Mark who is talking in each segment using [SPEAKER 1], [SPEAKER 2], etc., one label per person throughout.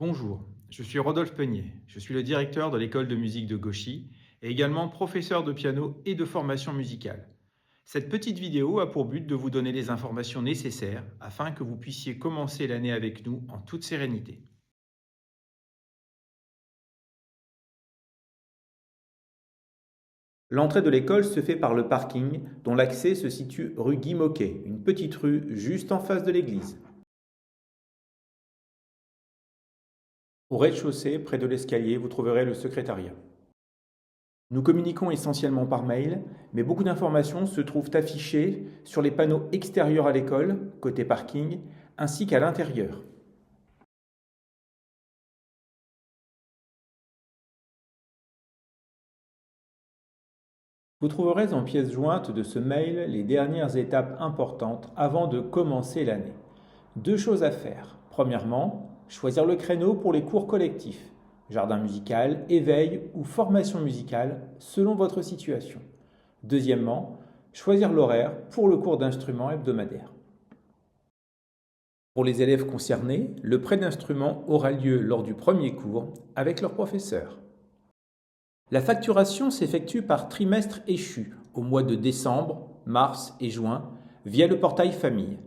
[SPEAKER 1] Bonjour, je suis Rodolphe Peignet. Je suis le directeur de l'école de musique de Gauchy et également professeur de piano et de formation musicale. Cette petite vidéo a pour but de vous donner les informations nécessaires afin que vous puissiez commencer l'année avec nous en toute sérénité. L'entrée de l'école se fait par le parking dont l'accès se situe rue Guy Moquet, une petite rue juste en face de l'église. Au rez-de-chaussée, près de l'escalier, vous trouverez le secrétariat. Nous communiquons essentiellement par mail, mais beaucoup d'informations se trouvent affichées sur les panneaux extérieurs à l'école, côté parking, ainsi qu'à l'intérieur. Vous trouverez en pièce jointe de ce mail les dernières étapes importantes avant de commencer l'année. Deux choses à faire. Premièrement, choisir le créneau pour les cours collectifs, jardin musical, éveil ou formation musicale selon votre situation. Deuxièmement, choisir l'horaire pour le cours d'instruments hebdomadaire. Pour les élèves concernés, le prêt d'instruments aura lieu lors du premier cours avec leur professeur. La facturation s'effectue par trimestre échu au mois de décembre, mars et juin via le portail famille.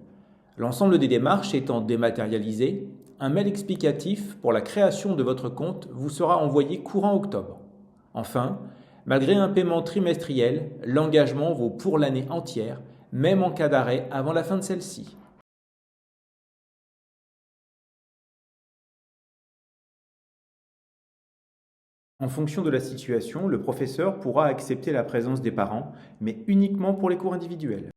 [SPEAKER 1] L'ensemble des démarches étant dématérialisées, un mail explicatif pour la création de votre compte vous sera envoyé courant octobre. Enfin, malgré un paiement trimestriel, l'engagement vaut pour l'année entière, même en cas d'arrêt avant la fin de celle-ci. En fonction de la situation, le professeur pourra accepter la présence des parents, mais uniquement pour les cours individuels.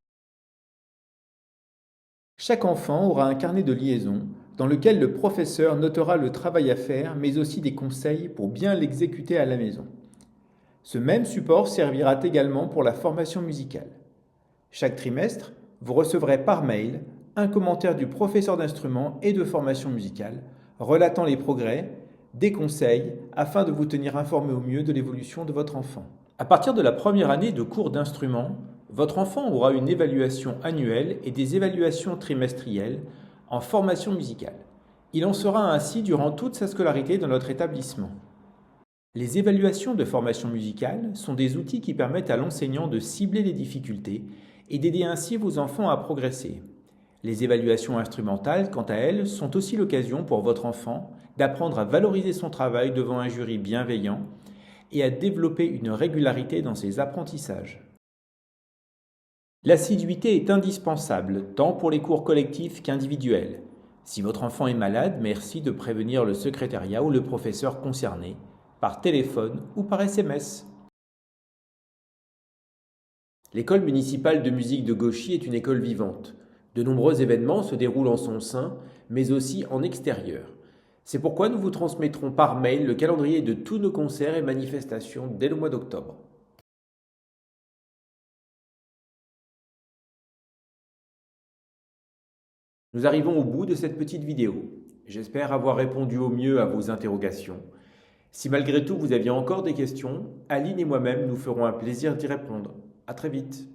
[SPEAKER 1] Chaque enfant aura un carnet de liaison dans lequel le professeur notera le travail à faire, mais aussi des conseils pour bien l'exécuter à la maison. Ce même support servira également pour la formation musicale. Chaque trimestre, vous recevrez par mail un commentaire du professeur d'instrument et de formation musicale relatant les progrès, des conseils afin de vous tenir informé au mieux de l'évolution de votre enfant. À partir de la première année de cours d'instrument, votre enfant aura une évaluation annuelle et des évaluations trimestrielles en formation musicale. Il en sera ainsi durant toute sa scolarité dans notre établissement. Les évaluations de formation musicale sont des outils qui permettent à l'enseignant de cibler les difficultés et d'aider ainsi vos enfants à progresser. Les évaluations instrumentales, quant à elles, sont aussi l'occasion pour votre enfant d'apprendre à valoriser son travail devant un jury bienveillant et à développer une régularité dans ses apprentissages. L'assiduité est indispensable, tant pour les cours collectifs qu'individuels. Si votre enfant est malade, merci de prévenir le secrétariat ou le professeur concerné, par téléphone ou par SMS. L'école municipale de musique de Gauchy est une école vivante. De nombreux événements se déroulent en son sein, mais aussi en extérieur. C'est pourquoi nous vous transmettrons par mail le calendrier de tous nos concerts et manifestations dès le mois d'octobre. Nous arrivons au bout de cette petite vidéo. J'espère avoir répondu au mieux à vos interrogations. Si malgré tout vous aviez encore des questions, Aline et moi-même nous ferons un plaisir d'y répondre. À très vite.